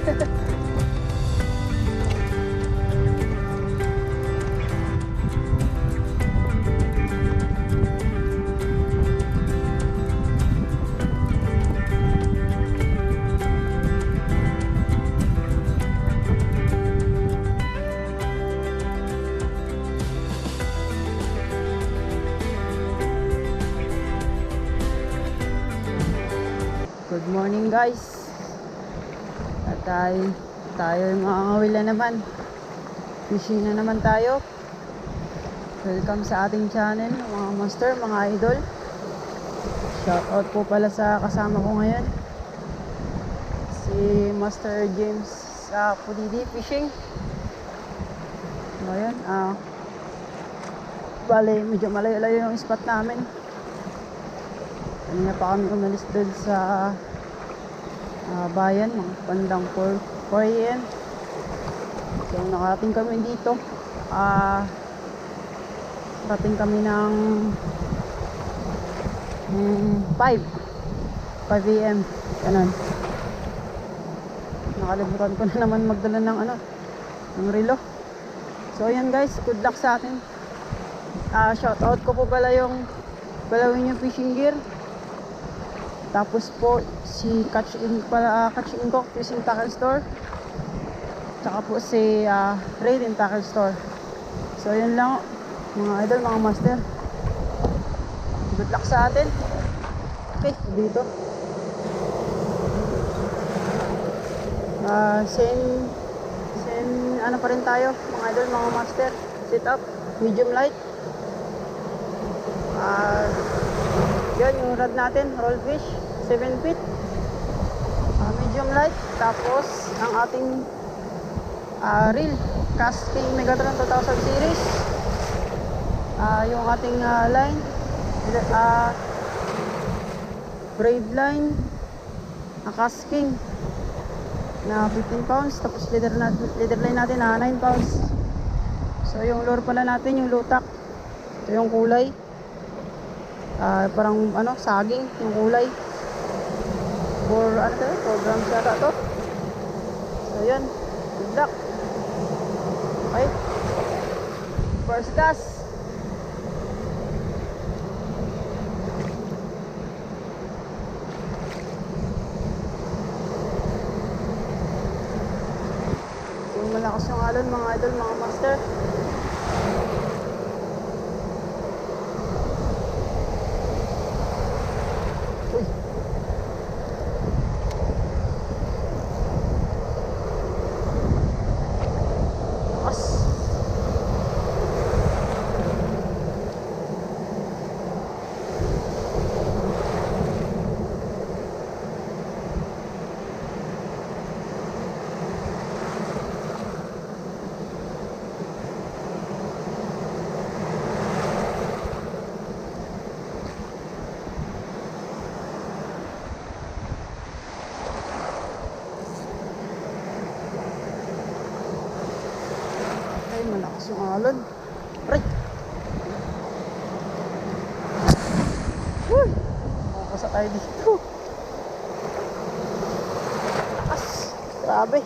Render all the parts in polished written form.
Good morning guys. At tayo makakawil na naman. Fishing na naman tayo. Welcome sa ating channel mga master, mga idol. Shout out po pala sa kasama ko ngayon, si Master James sa Pulidi Fishing. Ngayon, bale medyo malayo-layo yung spot namin. Kanina pa kami umalis doon sa bayan, mga bandang 4 AM. So nakarating kami dito. Nakarating kami ng 5 AM. Ganun. Nakalimutan ko na naman magdala ng ng relo. So ayan guys, good luck sa atin. Shout out ko po pala yung Balawin yung fishing gear. Tapos po si Catch Inco Fishing Tackle Store. Tsaka po si Raiden Tackle Store. So yun lang mga idol, mga master. Good luck sa atin. Okay, dito. Same ano pa rin tayo mga idol, mga master. Sit up, medium light. Yun yung rod natin, roll fish 7 feet, medium light. Tapos ang ating reel, Casting Megatron 2000 series. Yung ating line, braid line, casting na 15 pounds. Tapos leader line natin na 9 pounds. So yung lure pala natin, yung lutak. Ito yung kulay, parang saging yung kulay. 4 grams yata to. So yun, good luck. Okay, first cast. So malakas yung alon mga idol, mga master. Malakas yung alon. Aray! Makakasa tayo dito. Lakas! Grabe!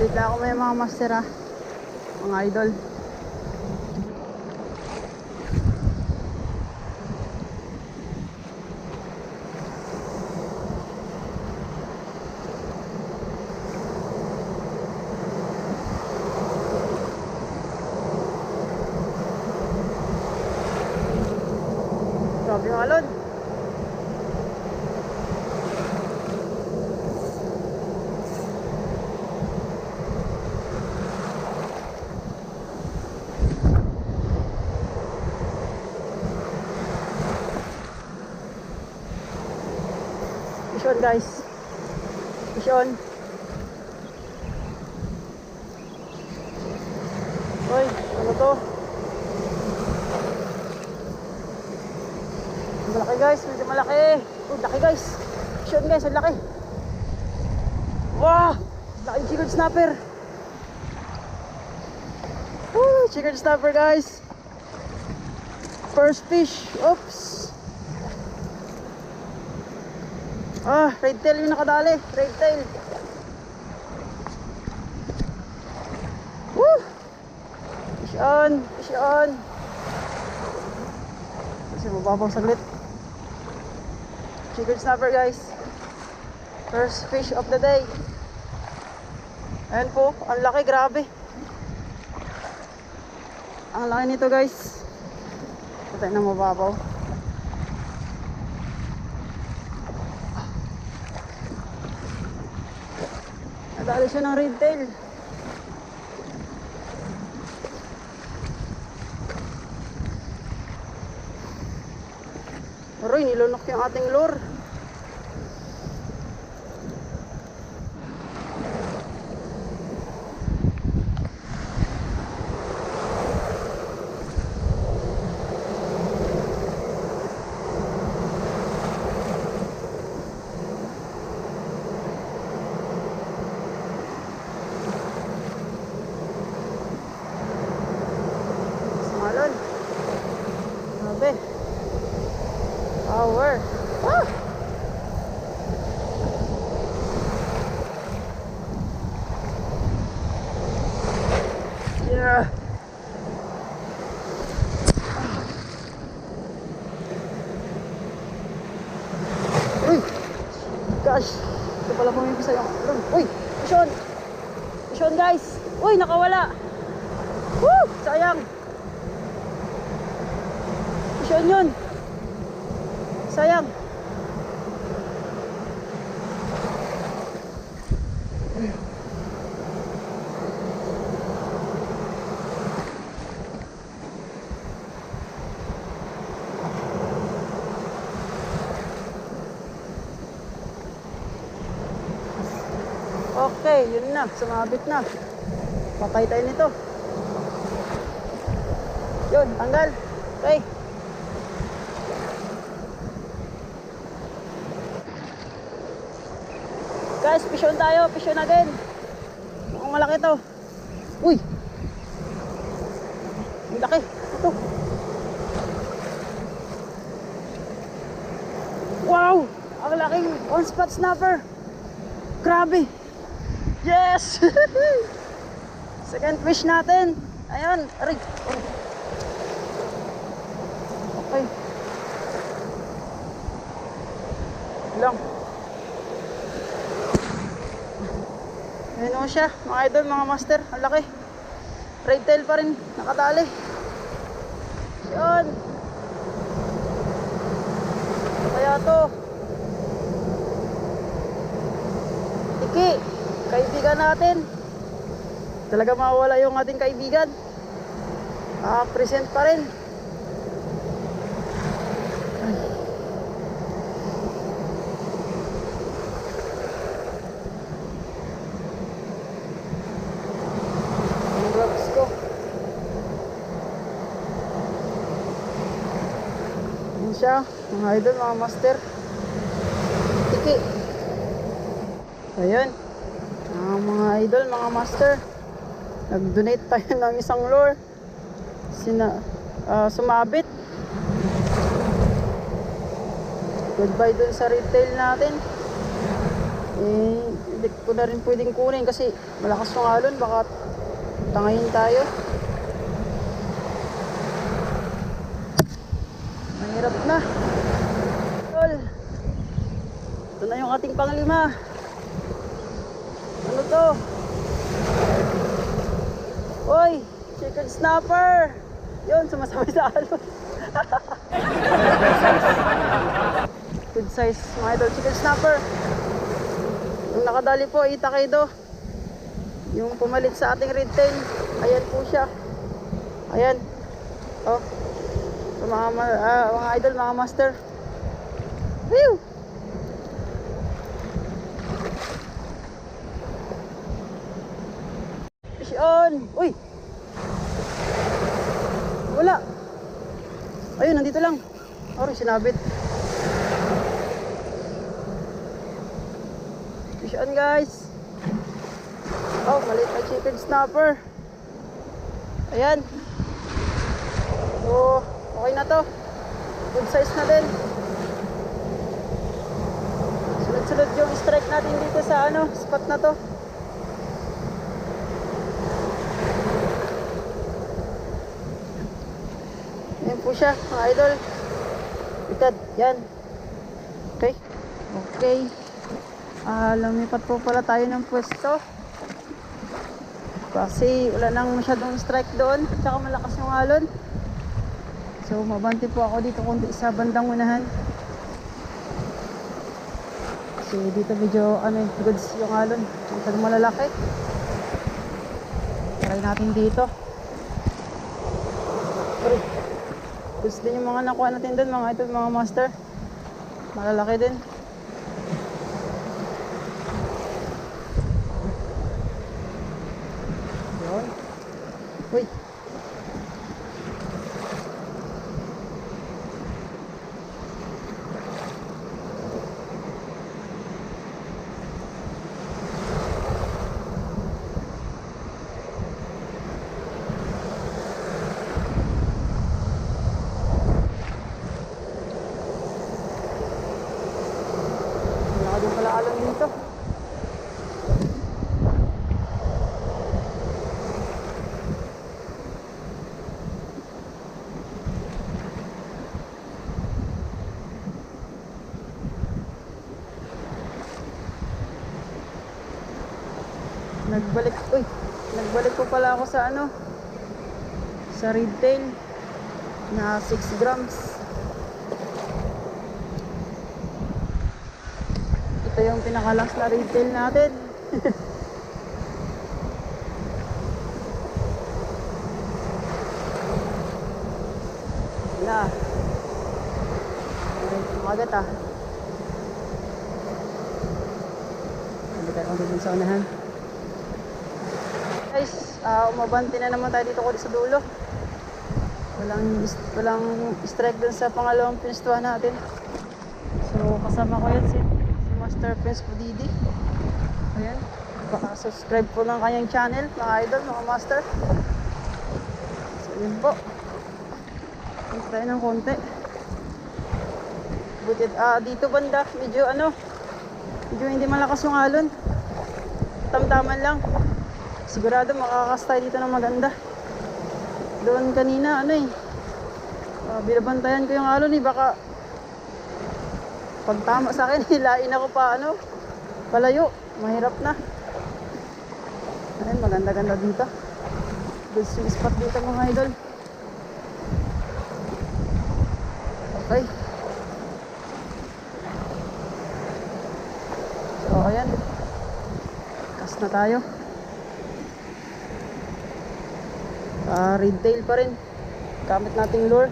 Dito ako may mga master mga idol. Grabe yung alon. Fish on guys. Fish on. Hoy, ano to? Malaki guys, medyo malaki. Laki guys. Fish on guys, ang laki. Wow! Laki jiggle snapper. chicken snapper guys. First fish. Oops. Red tail yung nakadali. Red tail. Woo! Fish on. Fish on. Kasi mababaw saglit. Chicken snapper guys. First fish of the day. Ayan po, ang laki, grabe. Ang laki nito guys. Patay na mababaw. Nadali siya ng red tail. Aroy, nilunok yung ating lure. Malon. Grabe. Power. Ah! Yeah. Uy! Gosh! Ito pala pumipisa yung alarm. Uy! Mission! Mission guys! Uy! Nakawala! Woo! Sayang! Mission yun! Sayang! Okay, yun na. Sumabit na. Patay tayo nito. Yun, tanggal. Okay. Guys, fishon tayo. Fishon again. Mukhang malaki to. Uy! Ang laki. Ito. Wow! Ang laking one spot snapper. Grabe. Yes! Second fish natin. Ayan. Aray. Okay. Lang. Ayan o siya. Mga idol, mga master. Ang laki. Red tail pa rin. Nakadali. Ayan. Kaya to. Tiki. Kaibigan natin. Talaga mawala yung ating kaibigan. Present pa rin. Ang gloves ko. Yan siya. Mga idol, mga master. Tiki. Ayan. Mga idol, mga master, nag-donate tayo ng isang lure. Sumabit. Goodbye dun sa retail natin. Hindi ko na rin pwedeng kunin kasi malakas yung alon. Baka tangayin tayo. Mahirap na. Ito na yung ating panglima. Ano to? Oy, chicken snapper. Yun, sumasabay sa alon. Good size, mga idol, chicken snapper. Yung nakadali po, Itakedo. Yung pumalit sa ating red tail. Ayan po siya. Ayan. Oh. So, mga idol, mga master. Whew! On. Uy. Wala. Ayun, nandito lang. Ori, sinabit. Fish on, guys. Oh, maliit na chicken snapper. Ayan. So, okay na to. Good size na din. Sunod-sunod yung strike natin dito sa ano, spot na to. Ayan po siya, mga idol. Ikad, yan. Okay. Okay. Lumipat po pala tayo ng pwesto. Kasi wala nang masyadong strike doon. Tsaka malakas yung alon. So, mabanti po ako dito kundi sa bandang unahan. Kasi dito medyo goods yung alon. Ito malalaki. Try natin dito. Goods din yung mga nakuha natin doon, mga ito, mga master. Malalaki din. Yun. Uy. Wala din pala alon dito. Nagbalik ko pala ako sa ano, sa red tail na 6 grams. Ito yung pinakalas na red tail natin. Wala. Magat ah. Hindi tayo dito sa unahan. Guys, umabante na naman tayo dito ko sa dulo. Walang strike dun sa pangalawang pinstuhan natin. So kasama ko yan si Master Prince Pudidi. Ayan, baka subscribe po ng kanyang channel, mga idol, mga master. So yun po, punta tayo ng konti. Butit, dito banda medyo hindi malakas yung alon. Tamtaman lang. Sigurado makakas tayo dito ng maganda. Doon kanina binabantayan ko yung alon baka pag tama sa akin hilain ako pa palayo, mahirap na. Ayun, maganda-ganda dito. Good swing spot dito mga idol. Okay. So ayan, cast na tayo. Red tail pa rin gamit nating lure.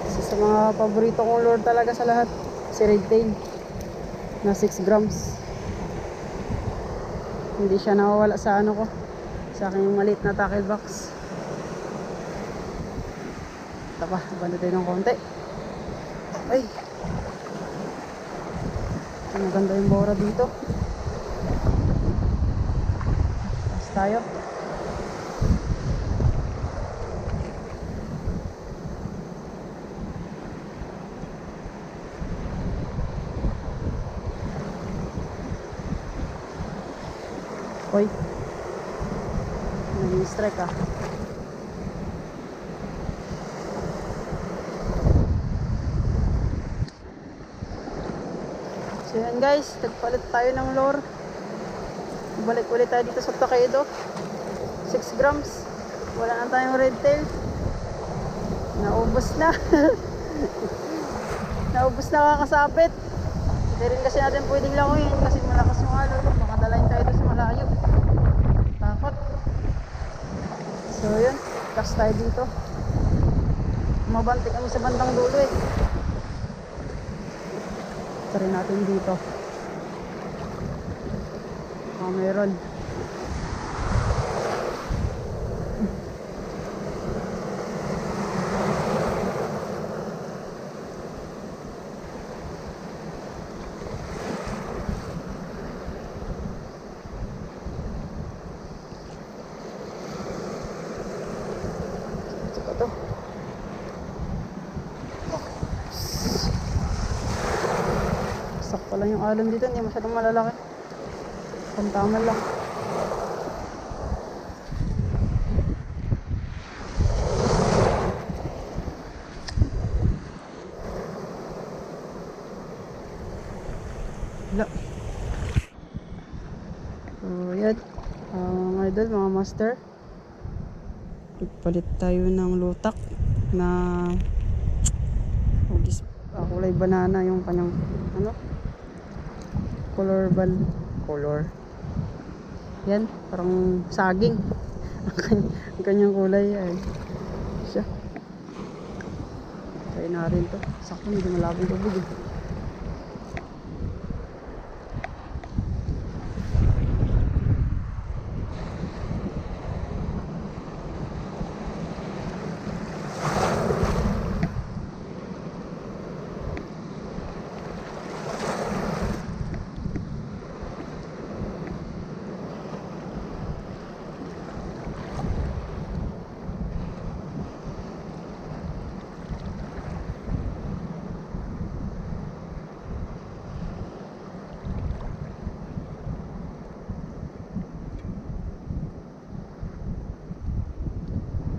Isa sa mga paborito kong lure talaga sa lahat, si red tail na 6 grams. Hindi siya nawawala sa ko, sa aking maliit na tackle box. Tapa, banda tayo ng konti. Ay, maganda yung bora dito. Pas tayo. Hoy, nag-strike ah. So yan guys, nagpalit tayo ng lure. Balik ulit tayo dito sa Tokaido. 6 grams. Wala na tayong red tail. Naubos na. Naubos na kakasabit. Hindi rin kasi natin pwedeng languyin kasi malakas yung alon. Makadalain tayo doon sa malayo. Takot. So yun, cast tayo dito. Mabanti kami sa bandang dulo eh. Try natin dito. Meron. lang yung alon dito, hindi masyadong malalaki. Pantaman lang. Wala. So yan, mga idol, mga master, palit tayo ng lutak na kulay banana yung kanyang ano, color yan, parang saging ang kanyang kulay ay siya. Kaya na rin to, sakto medyo malabong tubig eh.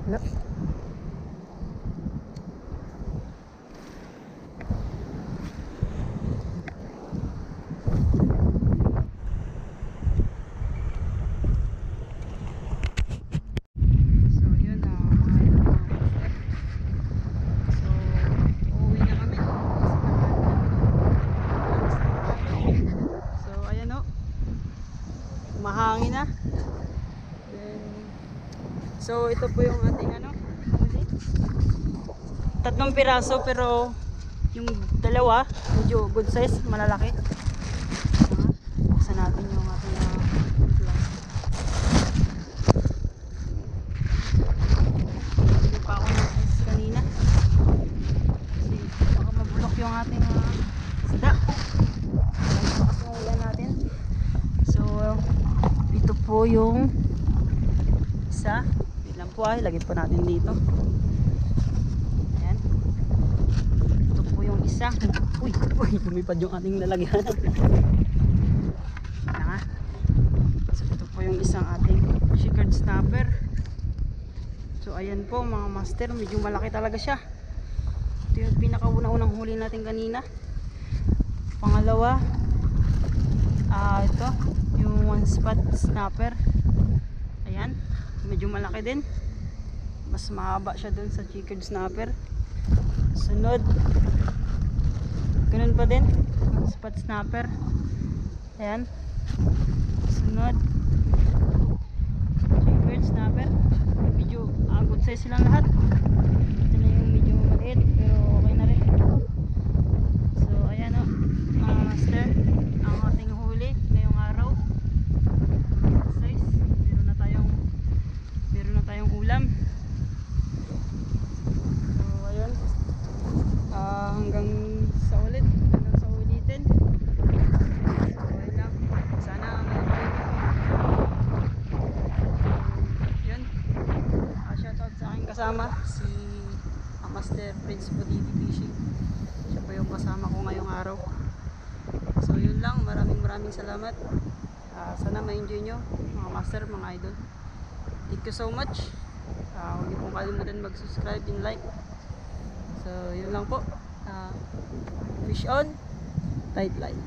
Wala. So yun na mga idol, mga master. So uuwi na kami. So ayan o, mahangin na. So ito po yung ating ano, huli. 3 piraso pero yung dalawa medyo good size, malalaki. Buksan natin yung ating plastic. Hindi pa ako na-size kanina kasi baka mabulok yung ating isda. Bakas ng ulan natin. So ito po yung isa. Po ay lagyan po natin dito. Ayan. Ito po yung isa. Uy, lumipad yung ating lalagyan. Ayan. So ito po yung isang ating checkered snapper. So ayan po mga master, medyo malaki talaga siya. Ito yung pinakauna-unang huli natin kanina. Pangalawa, ito yung one spot snapper. Ayan, medyo malaki din. Mas mahaba siya dun sa checkered snapper. Sunod, ganun pa din, spot snapper. Ayan. Sunod, checkered snapper. Medyo good size silang lahat. Ito na yung medyo maliit pero okay na rin. So ayan o, mga master, ang ating huli ngayong araw. Size, meron na tayong ulam. Hanggang sa ulitin. So ayun lang, sana yun, shoutout sa aking kasama si Master Prince Bodidi Fishing. Siya po yung kasama ko ngayong araw. So yun lang, maraming salamat. Sana ma-enjoy nyo mga master, mga idol. Thank you so much. Huwag niyo pong kalimutan mag-subscribe and like. So yun lang po. Fish on, tight line.